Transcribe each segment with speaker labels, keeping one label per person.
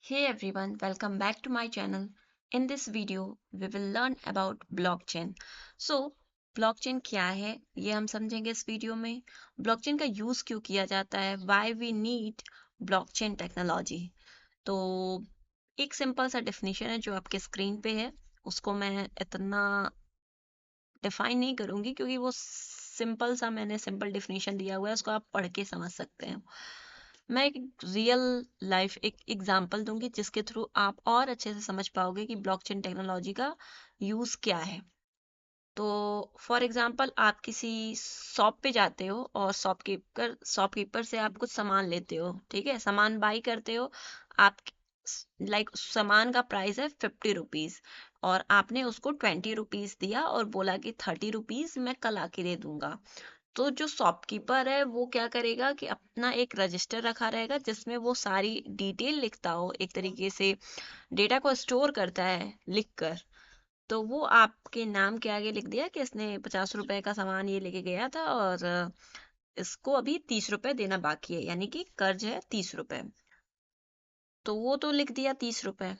Speaker 1: Hey everyone, welcome back to my channel. In this video, we will learn about blockchain. So, blockchain क्या है ये हम समझेंगे इस वीडियो में. ब्लॉकचेन का यूज क्यों किया जाता है, why we need blockchain technology. तो एक सिंपल सा डेफिनेशन है जो आपके स्क्रीन पे है. उसको मैं इतना डिफाइन नहीं करूंगी क्योंकि वो सिंपल सा मैंने सिंपल डेफिनेशन दिया हुआ है, उसको आप पढ़ के समझ सकते हैं. मैं एक रियल लाइफ एक एग्जांपल दूंगी जिसके थ्रू आप और अच्छे से समझ पाओगे कि ब्लॉकचेन टेक्नोलॉजी का यूज क्या है. तो फॉर एग्जांपल आप किसी शॉप पे जाते हो और शॉपकीपर से आप कुछ सामान लेते हो. ठीक है, सामान बाई करते हो आप. लाइक सामान का प्राइस है 50 रुपीज और आपने उसको 20 रुपीज दिया और बोला कि 30 रुपीज मैं कल आके दे दूंगा. तो जो शॉपकीपर है वो क्या करेगा कि अपना एक रजिस्टर रखा रहेगा जिसमें वो सारी डिटेल लिखता हो, एक तरीके से डेटा को स्टोर करता है लिख कर. तो वो आपके नाम के आगे लिख दिया कि इसने 50 रुपए का सामान ये लेके गया था और इसको अभी 30 रुपए देना बाकी है, यानी कि कर्ज है 30 रुपए. तो वो तो लिख दिया 30 रुपए.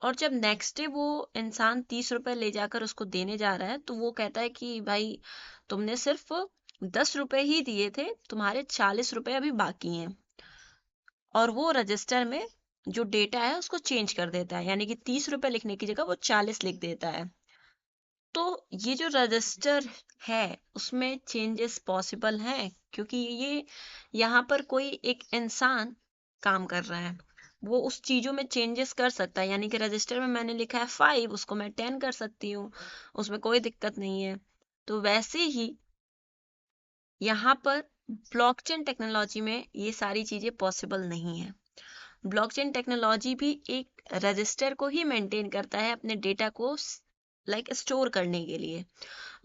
Speaker 1: और जब नेक्स्ट डे वो इंसान 30 रुपए ले जाकर उसको देने जा रहा है तो वो कहता है कि भाई तुमने सिर्फ 10 रुपए ही दिए थे, तुम्हारे 40 रुपए अभी बाकी हैं. और वो रजिस्टर में जो डेटा है उसको चेंज कर देता है, यानी कि 30 रुपए लिखने की जगह वो 40 लिख देता है. तो ये जो रजिस्टर है उसमें चेंजेस पॉसिबल हैं क्योंकि ये यहाँ पर कोई एक इंसान काम कर रहा है. वो उस चीजों में चेंजेस कर सकता है, यानी कि रजिस्टर में मैंने लिखा है 5, उसको मैं 10 कर सकती हूँ, उसमें कोई दिक्कत नहीं है. तो वैसे ही यहाँ पर ब्लॉकचेन टेक्नोलॉजी में ये सारी चीजें पॉसिबल नहीं है. ब्लॉकचेन टेक्नोलॉजी भी एक रजिस्टर को ही मेंटेन करता है अपने डेटा को लाइक स्टोर करने के लिए.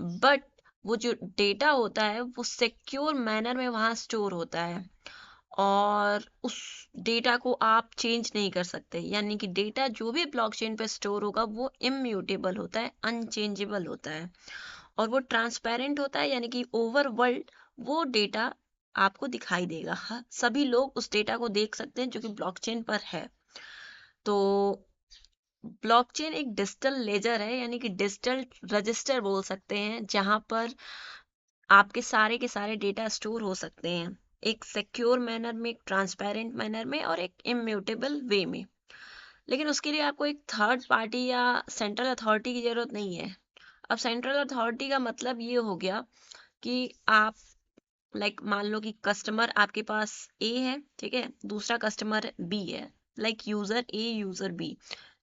Speaker 1: बट वो जो डेटा होता है वो सिक्योर मैनर में वहाँ स्टोर होता है और उस डेटा को आप चेंज नहीं कर सकते, यानी कि डेटा जो भी ब्लॉकचेन पे स्टोर होगा वो इम्यूटेबल होता है, अनचेंजेबल होता है और वो ट्रांसपेरेंट होता है, यानी कि ओवर वर्ल्ड वो डेटा आपको दिखाई देगा. हाँ, सभी लोग उस डेटा को देख सकते हैं जो कि ब्लॉकचेन पर है. तो ब्लॉकचेन एक डिजिटल लेजर है, यानी कि डिजिटल रजिस्टर बोल सकते हैं, जहां पर आपके सारे के सारे डेटा स्टोर हो सकते हैं एक सिक्योर मैनर में, एक ट्रांसपेरेंट मैनर में और एक इम्यूटेबल वे में. लेकिन उसके लिए आपको एक थर्ड पार्टी या सेंट्रल अथॉरिटी की जरूरत नहीं है. अब सेंट्रल अथॉरिटी का मतलब ये हो गया कि आप लाइक मान लो कि कस्टमर आपके पास ए है, ठीक है, दूसरा कस्टमर बी है, like user A user B.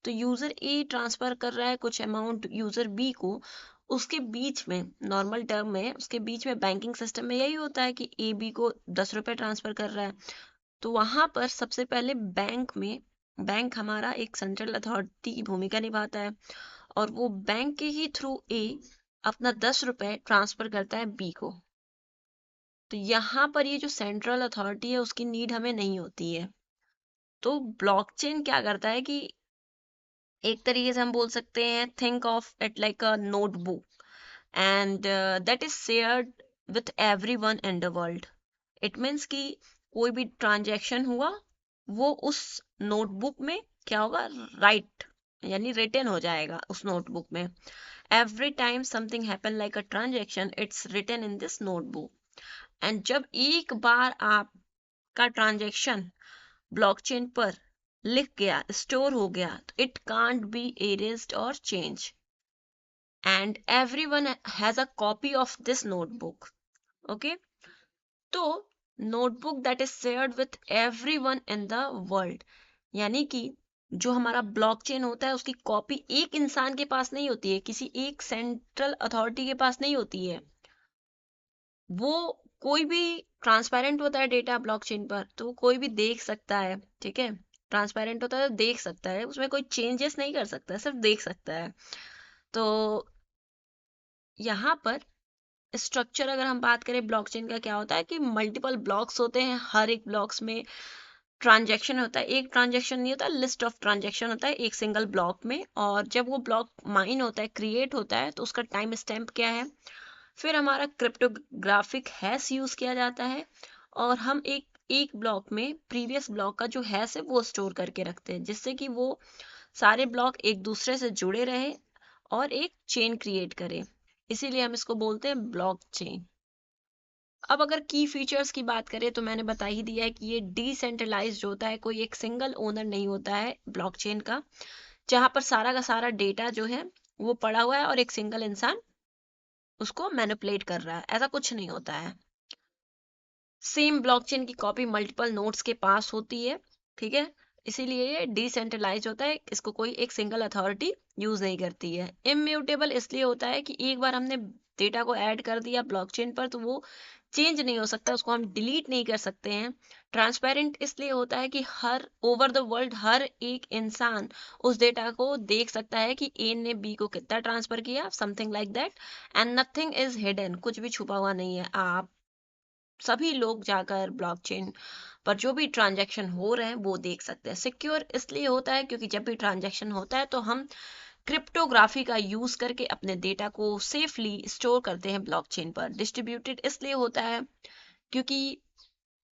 Speaker 1: तो यूजर ए ट्रांसफर कर रहा है कुछ अमाउंट यूजर बी को. उसके बीच में नॉर्मल टर्म में उसके बीच में बैंकिंग सिस्टम में यही होता है कि ए बी को 10 रुपए ट्रांसफर कर रहा है. तो वहां पर सबसे पहले बैंक हमारा एक सेंट्रल अथॉरिटी की भूमिका निभाता है और वो बैंक के ही थ्रू ए अपना 10 रुपए ट्रांसफर करता है बी को. तो यहाँ पर ये जो सेंट्रल अथॉरिटी है उसकी नीड हमें नहीं होती है. तो ब्लॉकचेन क्या करता है कि एक तरीके से हम बोल सकते हैं, think of it like a notebook and that is shared with everyone in the world. It means कि कोई भी ट्रांजैक्शन हुआ वो उस नोटबुक में क्या होगा, राइट, यानी रिटन हो जाएगा उस नोटबुक में. Every time something happen like a transaction it's written in this notebook. And जब एक बार आपका ट्रांजैक्शन ब्लॉकचेन पर लिख गया, स्टोर हो गया, तो इट कांट बी erased और change. And everyone has a copy of this notebook. Okay, तो notebook that is shared with everyone in the world, यानी कि जो हमारा ब्लॉकचेन होता है उसकी कॉपी एक इंसान के पास नहीं होती है, किसी एक सेंट्रल अथॉरिटी के पास नहीं होती है. वो कोई भी ट्रांसपेरेंट होता है डेटा ब्लॉकचेन पर, तो कोई भी देख सकता है. ठीक है, ट्रांसपेरेंट होता है तो देख सकता है, उसमें कोई चेंजेस नहीं कर सकता है, सिर्फ देख सकता है. तो यहाँ पर स्ट्रक्चर अगर हम बात करें ब्लॉकचेन का, क्या होता है कि मल्टीपल ब्लॉक्स होते हैं, हर एक ब्लॉक्स में ट्रांजैक्शन होता है. एक ट्रांजैक्शन नहीं होता, लिस्ट ऑफ ट्रांजैक्शन होता है एक सिंगल ब्लॉक में. और जब वो ब्लॉक माइन होता है, क्रिएट होता है, तो उसका टाइम स्टैम्प क्या है, फिर हमारा क्रिप्टोग्राफिक हैश यूज किया जाता है और हम एक एक ब्लॉक में प्रीवियस ब्लॉक का जो हैश है वो स्टोर करके रखते हैं, जिससे कि वो सारे ब्लॉक एक दूसरे से जुड़े रहे और एक चेन क्रिएट करे। इसीलिए हम इसको बोलते हैं ब्लॉक चेन। अब अगर की फीचर्स की बात करें तो मैंने बता ही दिया है कि ये डिसेंट्रलाइज्ड होता है, कोई एक सिंगल ओनर नहीं होता है ब्लॉकचेन का, जहां पर सारा का सारा डेटा जो है वो पड़ा हुआ है और एक सिंगल इंसान उसको मैनिपुलेट कर रहा है, ऐसा कुछ नहीं होता है। सेम ब्लॉकचेन की कॉपी मल्टीपल नोड्स के पास होती है, ठीक है, इसीलिए ये डिसेंट्रलाइज होता है, इसको कोई एक सिंगल अथॉरिटी यूज नहीं करती है। इम्यूटेबल इसलिए होता है कि एक बार हमने डेटा को ऐड कर दिया ब्लॉकचेन पर तो वो चेंज नहीं हो सकता, उसको हम डिलीट नहीं कर सकते हैं। ट्रांसपेरेंट इसलिए होता है कि हर ओवर द वर्ल्ड हर एक इंसान उस डेटा को देख सकता है कि ए ने बी को कितना ट्रांसफर किया, something like that, and nothing is hidden, कुछ भी छुपा हुआ नहीं है। आप सभी लोग जाकर ब्लॉकचेन पर जो भी ट्रांजैक्शन हो रहे हैं वो देख सकते हैं। सिक्योर इसलिए होता है क्योंकि जब भी ट्रांजैक्शन होता है तो हम क्रिप्टोग्राफी का यूज करके अपने डेटा को सेफली स्टोर करते हैं ब्लॉकचेन पर। डिस्ट्रीब्यूटेड इसलिए होता है क्योंकि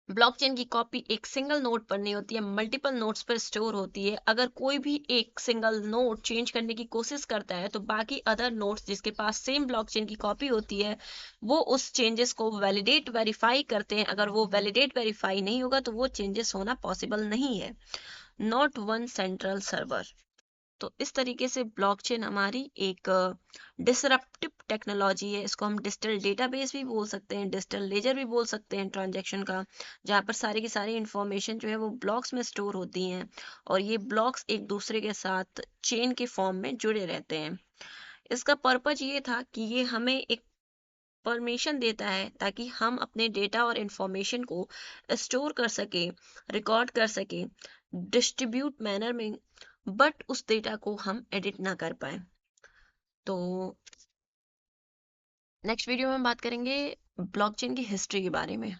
Speaker 1: ब्लॉकचेन की कॉपी एक सिंगल नोड पर नहीं होती है, मल्टीपल नोड्स पर स्टोर होती है। अगर कोई भी एक सिंगल नोड चेंज करने की कोशिश करता है तो बाकी अदर नोड्स जिसके पास सेम ब्लॉकचेन की कॉपी होती है वो उस चेंजेस को वैलिडेट वेरीफाई करते हैं। अगर वो वैलिडेट वेरीफाई नहीं होगा तो वो चेंजेस होना पॉसिबल नहीं है। Not one central server. तो इस तरीके से ब्लॉकचेन हमारी एक डिसरप्टिव टेक्नोलॉजी है। इसको हम डिजिटल डेटाबेस भी बोल सकते हैं, डिजिटल लेजर भी बोल सकते हैं ट्रांजैक्शन का, जहाँ पर सारी की सारी इंफॉर्मेशन जो है वो ब्लॉक्स में स्टोर होती हैं और ये ब्लॉक्स एक दूसरे के साथ चेन के फॉर्म में जुड़े रहते हैं। इसका पर्पज ये था कि ये हमें एक परमिशन देता है ताकि हम अपने डेटा और इंफॉर्मेशन को स्टोर कर सके, रिकॉर्ड कर सके डिस्ट्रीब्यूट मैनर में, बट उस डेटा को हम एडिट ना कर पाए। तो नेक्स्ट वीडियो में हम बात करेंगे ब्लॉकचेन की हिस्ट्री के बारे में।